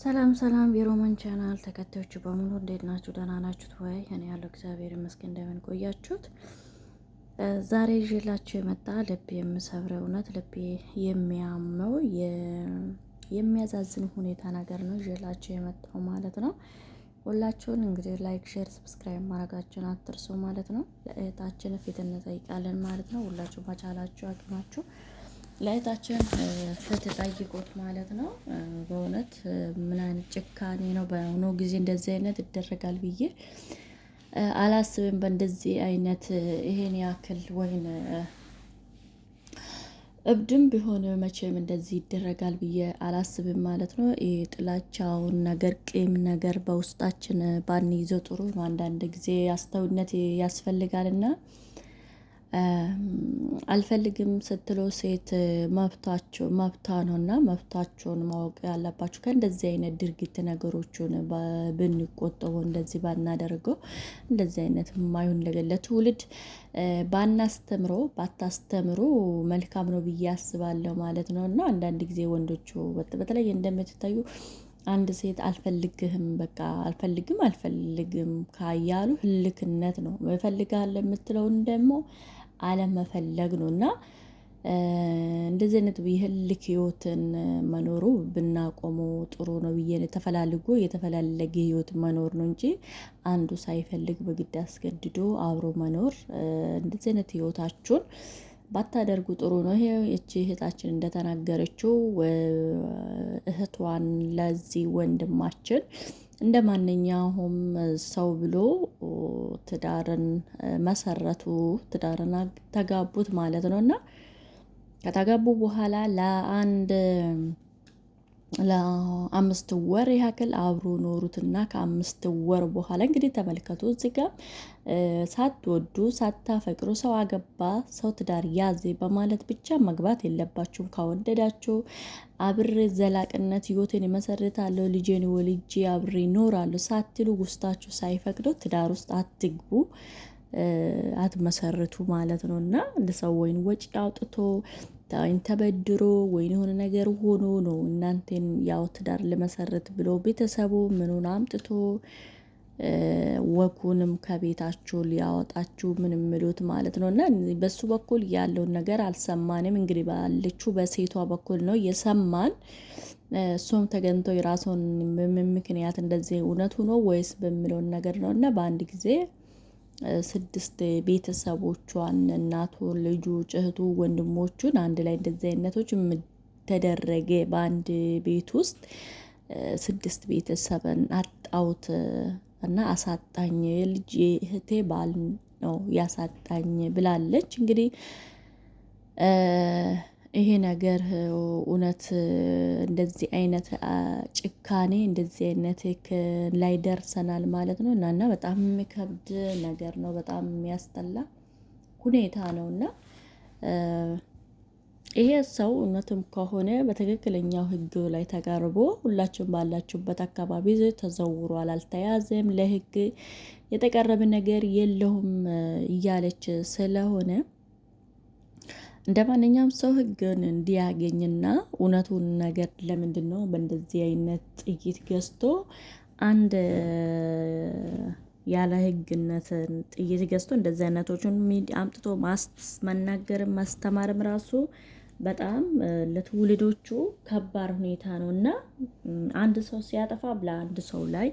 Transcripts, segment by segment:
ሰላም ሰላም የሮማን ቻናል ተከታዮች በሙሉ እንዴት ናችሁ? ደህና ናችሁት ወይ? እኔ ያለው እግዚአብሔር ይመስገን። እንደምን ቆያችሁት? ዛሬ ይዤላችሁ የመጣ ልብ የምሰብረው እውነት ልብ የሚያመው የሚያዛዝን ሁኔታ ነገር ነው ይዤላችሁ የመጣው ማለት ነው። ሁላችሁን እንግዲህ ላይክ፣ ሼር፣ ሰብስክራይብ ማድረጋችሁን አትርሱ ማለት ነው። ለእህታችን ፊት እንጠይቃለን ማለት ነው። ሁላችሁ በቻላችሁ አቅማችሁ ለእህታችን ፍትህ ጠይቁት ማለት ነው። በእውነት ምን አይነት ጭካኔ ነው? በአሁኑ ጊዜ እንደዚህ አይነት ይደረጋል ብዬ አላስብም። በእንደዚህ አይነት ይሄን ያክል ወይን እብድም ቢሆን መቼም እንደዚህ ይደረጋል ብዬ አላስብም ማለት ነው። ይሄ ጥላቻውን ነገር ቂም ነገር በውስጣችን ባንይዘው ጥሩ ነው። አንዳንድ ጊዜ አስተውነት ያስፈልጋልና አልፈልግም ስትሉ ሴት መብቷ ነውና መብታቸውን ማወቅ ያለባችሁ ከእንደዚህ አይነት ድርጊት ነገሮችን ብንቆጠቡ እንደዚህ ባናደርገው እንደዚህ አይነት የማይሆን ነገር ለትውልድ ባታስተምሮ መልካም ነው ብዬ አስባለሁ ማለት ነው። እና አንዳንድ ጊዜ ወንዶቹ በተለይ እንደምትታዩ አንድ ሴት አልፈልግህም በቃ አልፈልግም ካያሉ ህልክነት ነው። እፈልጋለሁ የምትለውን ደግሞ አለመፈለግ ነው። እና እንደዚህ አይነት የህልክ ህይወትን መኖሩ ብናቆመው ጥሩ ነው ብዬ ተፈላልጎ የተፈላለገ ህይወት መኖር ነው እንጂ አንዱ ሳይፈልግ በግድ አስገድዶ አብሮ መኖር እንደዚህ አይነት ህይወታችሁን ባታደርጉ ጥሩ ነው። ይሄ እቺ እህታችን እንደተናገረችው እህቷን ለዚህ ወንድማችን እንደ ማንኛውም ሰው ብሎ ትዳርን መሰረቱ፣ ትዳርን ተጋቡት ማለት ነው። እና ከተጋቡ በኋላ ለአምስት ወር ያክል አብሮ ኖሩትና ከአምስት ወር በኋላ እንግዲህ ተመልከቱ እዚህ ጋር ሳትወዱ ሳታፈቅሩ ሰው አገባ ሰው ትዳር ያዜ በማለት ብቻ መግባት የለባችሁም። ካወደዳችሁ አብሬ ዘላቅነት ህይወቴን እመሰርታለሁ ልጄን ወልጄ አብሬ እኖራለሁ ሳትሉ ውስጣችሁ ሳይፈቅደው ትዳር ውስጥ አትግቡ፣ አትመሰርቱ ማለት ነው። እና እንደ ሰው ወይን ወጪ አውጥቶ ተበድሮ ወይን የሆነ ነገር ሆኖ ነው እናንተን ያው ትዳር ለመሰረት ብሎ ቤተሰቡ ምኑን አምጥቶ ወኩንም ከቤታችሁ ሊያወጣችሁ ምንም ምሉት ማለት ነው። እና በሱ በኩል ያለውን ነገር አልሰማንም። እንግዲህ ባለችው በሴቷ በኩል ነው የሰማን። እሱም ተገንቶ የራሱን ምክንያት እንደዚህ እውነቱ ነው ወይስ በሚለውን ነገር ነው። እና በአንድ ጊዜ 6 ቤተሰቦቿን እናቱን፣ ልጁ፣ እህቱ፣ ወንድሞቹን አንድ ላይ እንደዚህ አይነቶች ተደረገ። በአንድ ቤት ውስጥ 6 ቤተሰብን አጣውት እና አሳጣኝ ልጅ እህቴ ባል ነው ያሳጣኝ ብላለች። እንግዲህ ይሄ ነገር እውነት እንደዚህ አይነት ጭካኔ እንደዚህ አይነት ላይ ደርሰናል ማለት ነው። እና በጣም የሚከብድ ነገር ነው። በጣም የሚያስጠላ ሁኔታ ነው። እና ይሄ ሰው እውነትም ከሆነ በትክክለኛው ሕግ ላይ ተቀርቦ ሁላችሁም ባላችሁበት አካባቢ ተዘውሯል፣ አልተያዘም፣ ለሕግ የተቀረበ ነገር የለውም እያለች ስለሆነ እንደ ማንኛውም ሰው ሕግን እንዲያገኝና እውነቱን ነገር ለምንድን ነው በእንደዚህ አይነት ጥይት ገዝቶ አንድ ያለ ሕግነትን ጥይት ገዝቶ እንደዚህ አይነቶችን አምጥቶ መናገርም ማስተማርም ራሱ በጣም ለትውልዶቹ ከባድ ሁኔታ ነው። እና አንድ ሰው ሲያጠፋ ለአንድ ሰው ላይ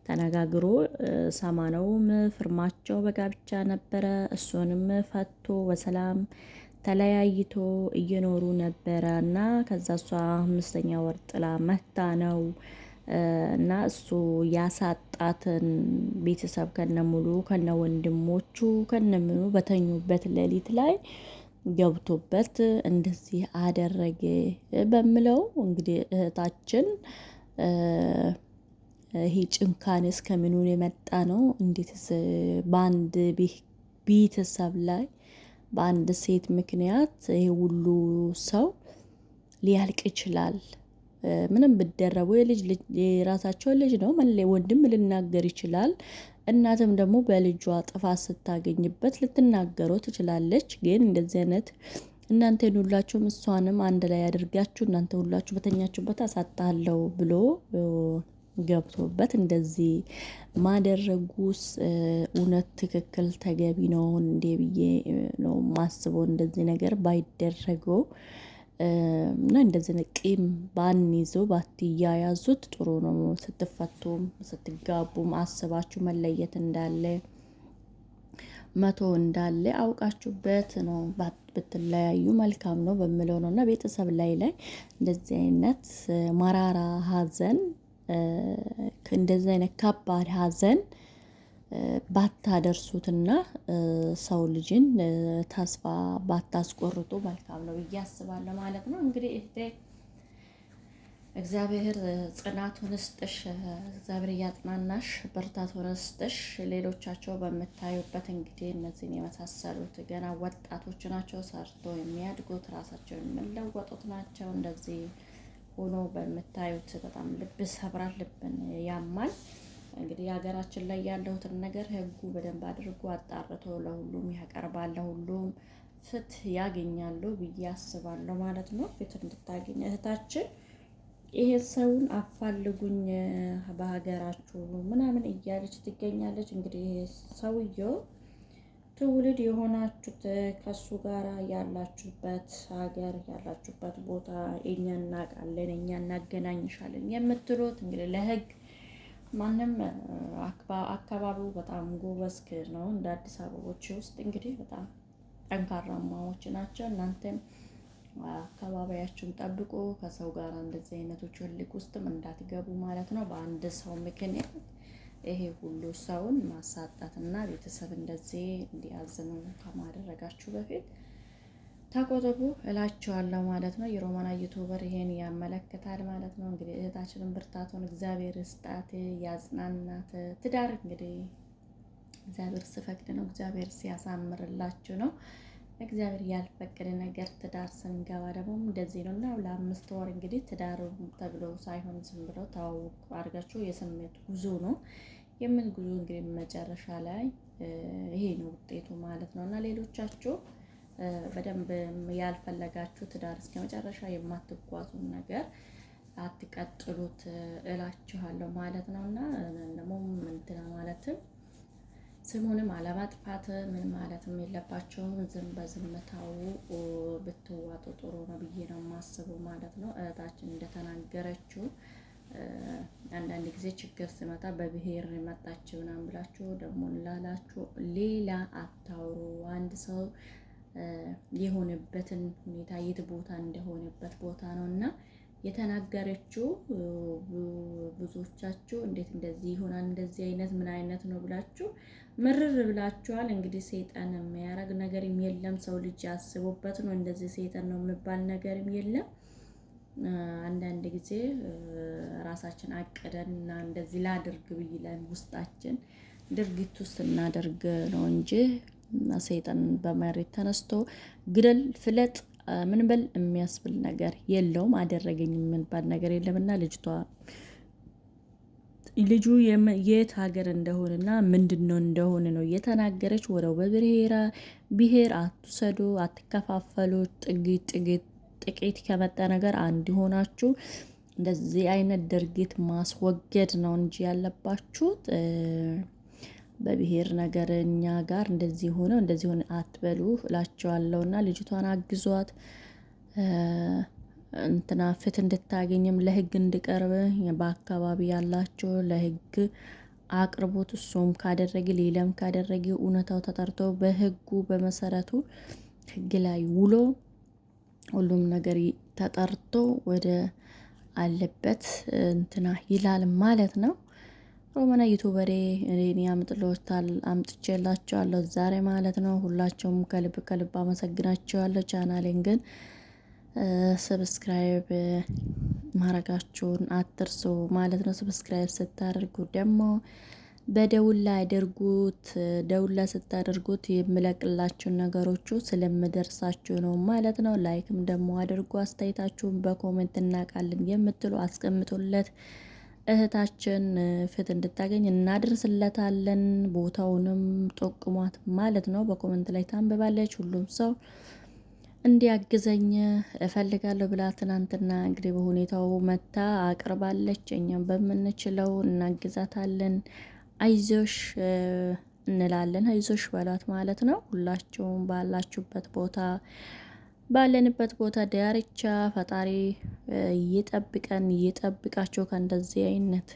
ተነጋግሮ ሰማነውም ፍርማቸው በጋብቻ ነበረ። እሱንም ፈቶ በሰላም ተለያይቶ እየኖሩ ነበረ። እና ከዛ እሷ 5ኛ ወር ጥላ መታ ነው እና እሱ ያሳጣትን ቤተሰብ ከነሙሉ ከነ ወንድሞቹ ከነምኑ በተኙበት ሌሊት ላይ ገብቶበት እንደዚህ አደረገ በሚለው እንግዲህ እህታችን ይሄ ጭንካኔ እስከምኑን የመጣ ነው? እንዴትስ በአንድ ቤተሰብ ላይ በአንድ ሴት ምክንያት ይሄ ሁሉ ሰው ሊያልቅ ይችላል? ምንም ብደረቡ የራሳቸው ልጅ ነው ወንድም ልናገር ይችላል። እናትም ደግሞ በልጇ ጥፋት ስታገኝበት ልትናገረው ትችላለች። ግን እንደዚህ አይነት እናንተን ሁላችሁም እሷንም አንድ ላይ አድርጋችሁ እናንተ ሁላችሁ በተኛችሁበት አሳጣለሁ ብሎ ገብቶበት እንደዚህ ማደረጉስ እውነት ትክክል ተገቢ ነው እንዴ ብዬ ነው ማስበው። እንደዚህ ነገር ባይደረገው እና እንደዚህ ቂም ባንይዘው ባትያያዙት ጥሩ ነው። ስትፈቱም ስትጋቡም አስባችሁ መለየት እንዳለ መቶ እንዳለ አውቃችሁበት ነው ብትለያዩ መልካም ነው በሚለው ነው። እና ቤተሰብ ላይ እንደዚህ አይነት መራራ ሐዘን እንደዚህ አይነት ከባድ ሐዘን ባታደርሱትና ሰው ልጅን ተስፋ ባታስቆርጡ መልካም ነው ብዬ አስባለሁ ማለት ነው። እንግዲህ እግዚአብሔር ጽናቱን ስጥሽ፣ እግዚአብሔር እያጽናናሽ ብርታቱን ስጥሽ። ሌሎቻቸው በምታዩበት እንግዲህ እነዚህን የመሳሰሉት ገና ወጣቶች ናቸው፣ ሰርቶ የሚያድጉት ራሳቸውን የሚለወጡት ናቸው። እንደዚህ ሆኖ በምታዩት በጣም ልብ ሰብራል፣ ልብን ያማል። እንግዲህ ሀገራችን ላይ ያለሁትን ነገር ህጉ በደንብ አድርጎ አጣርቶ ለሁሉም ያቀርባል፣ ለሁሉም ፍትህ ያገኛሉ ብዬ አስባለሁ ማለት ነው። ፍትህ እንድታገኝ እህታችን ይሄን ሰውን አፋልጉኝ በሀገራችሁ ምናምን እያለች ትገኛለች። እንግዲህ ሰውየው ትውልድ የሆናችሁት ከሱ ጋር ያላችሁበት ሀገር ያላችሁበት ቦታ እኛ እናውቃለን፣ እኛ እናገናኝሻለን የምትሉት እንግዲህ ለህግ ማንም አካባቢው በጣም ጎበዝ ነው። እንደ አዲስ አበቦች ውስጥ እንግዲህ በጣም ጠንካራማዎች ናቸው። እናንተም አካባቢያችሁን ጠብቁ። ከሰው ጋር እንደዚህ አይነቶች ልክ ውስጥም እንዳትገቡ ማለት ነው። በአንድ ሰው ምክንያት ይሄ ሁሉ ሰውን ማሳጣት እና ቤተሰብ እንደዚህ እንዲያዝኑ ከማድረጋችሁ በፊት ተቆጠቡ እላቸዋለሁ ማለት ነው። የሮማና ዩቲዩበር ይሄን ያመለክታል ማለት ነው። እንግዲህ እህታችንን ብርታቱን እግዚአብሔር ስጣት፣ ያጽናናት። ትዳር እንግዲህ እግዚአብሔር ሲፈቅድ ነው፣ እግዚአብሔር ሲያሳምርላችሁ ነው። እግዚአብሔር ያልፈቀደ ነገር ትዳር ስንገባ ደግሞ እንደዚህ ነው እና ለ5 ወር እንግዲህ ትዳር ተብሎ ሳይሆን ዝም ብለው ተዋውቁ አድርጋችሁ የስሜት ጉዞ ነው የምን ጉዞ እንግዲህ መጨረሻ ላይ ይሄ ነው ውጤቱ ማለት ነው። እና ሌሎቻችሁ በደንብ ያልፈለጋችሁ ትዳር እስከ መጨረሻ የማትጓዙን ነገር አትቀጥሉት እላችኋለሁ ማለት ነው። እና ደግሞ እንትና ማለትም ስሙንም አለማጥፋት ምን ማለትም የለባቸውም። ዝም በዝምታው ብትዋጡ ጥሩ ነው ብዬ ነው የማስበው ማለት ነው። እህታችን እንደተናገረችው አንዳንድ ጊዜ ችግር ሲመጣ በብሔር መጣችሁ ምናምን ብላችሁ ደግሞ ላላችሁ ሌላ አታውሩ። አንድ ሰው የሆነበትን ሁኔታ የት ቦታ እንደሆነበት ቦታ ነው እና የተናገረችው ብዙዎቻችሁ እንዴት እንደዚህ ይሆናል እንደዚህ አይነት ምን አይነት ነው ብላችሁ ምርር ብላችኋል። እንግዲህ ሰይጣን የሚያረግ ነገርም የለም። ሰው ልጅ ያስቦበት ነው። እንደዚህ ሰይጣን ነው የሚባል ነገርም የለም። አንዳንድ ጊዜ ራሳችን አቅደንና እንደዚህ ላድርግ ብለን ውስጣችን ድርጊት ውስጥ እናደርግ ነው እንጂ ሰይጣን በመሬት ተነስቶ ግደል ፍለጥ ምን በል የሚያስብል ነገር የለውም። አደረገኝ የምንባል ነገር የለምና ልጁ የት ሀገር እንደሆነና ምንድነው እንደሆነ ነው የተናገረች። ወረው ብሔር አትሰዱ፣ አትከፋፈሉ። ጥቂት ከመጣ ነገር አንድ ሆናችሁ እንደዚህ አይነት ድርጊት ማስወገድ ነው እንጂ ያለባችሁ በብሔር ነገር እኛ ጋር እንደዚህ ሆነ አትበሉ እላቸዋለሁና ልጅቷን አግዟት። እንትና ፍትህ እንድታገኝም ለህግ እንድቀርብ በአካባቢ ያላቸው ለህግ አቅርቦት። እሱም ካደረገ ሌላም ካደረገ እውነታው ተጠርቶ በህጉ በመሰረቱ ህግ ላይ ውሎ ሁሉም ነገር ተጠርቶ ወደ አለበት እንትና ይላል ማለት ነው። ሮማና ዩቲዩበሬ እኔ አምጥቼላችኋለሁ ዛሬ ማለት ነው። ሁላቸውም ከልብ አመሰግናቸዋለሁ። ቻናሌን ግን ሰብስክራይብ ማድረጋችሁን አትርሱ ማለት ነው። ሰብስክራይብ ስታደርጉ ደግሞ በደውል ላይ አድርጉት። ደውል ላይ ስታደርጉት የምለቅላችሁን ነገሮቹ ስለምደርሳችሁ ነው ማለት ነው። ላይክም ደግሞ አድርጉ። አስተያየታችሁን በኮሜንት እናውቃለን የምትሉ አስቀምጡለት። እህታችን ፍትህ እንድታገኝ እናድርስለታለን። ቦታውንም ጠቁሟት ማለት ነው። በኮሜንት ላይ ታንብባለች። ሁሉም ሰው እንዲያግዘኝ እፈልጋለሁ ብላ ትናንትና እንግዲህ በሁኔታው መታ አቅርባለች። እኛም በምንችለው እናግዛታለን። አይዞሽ እንላለን። አይዞሽ በሏት ማለት ነው። ሁላችሁም ባላችሁበት ቦታ ባለንበት ቦታ ዳርቻ ፈጣሪ ይጠብቀን፣ ይጠብቃቸው ከእንደዚህ አይነት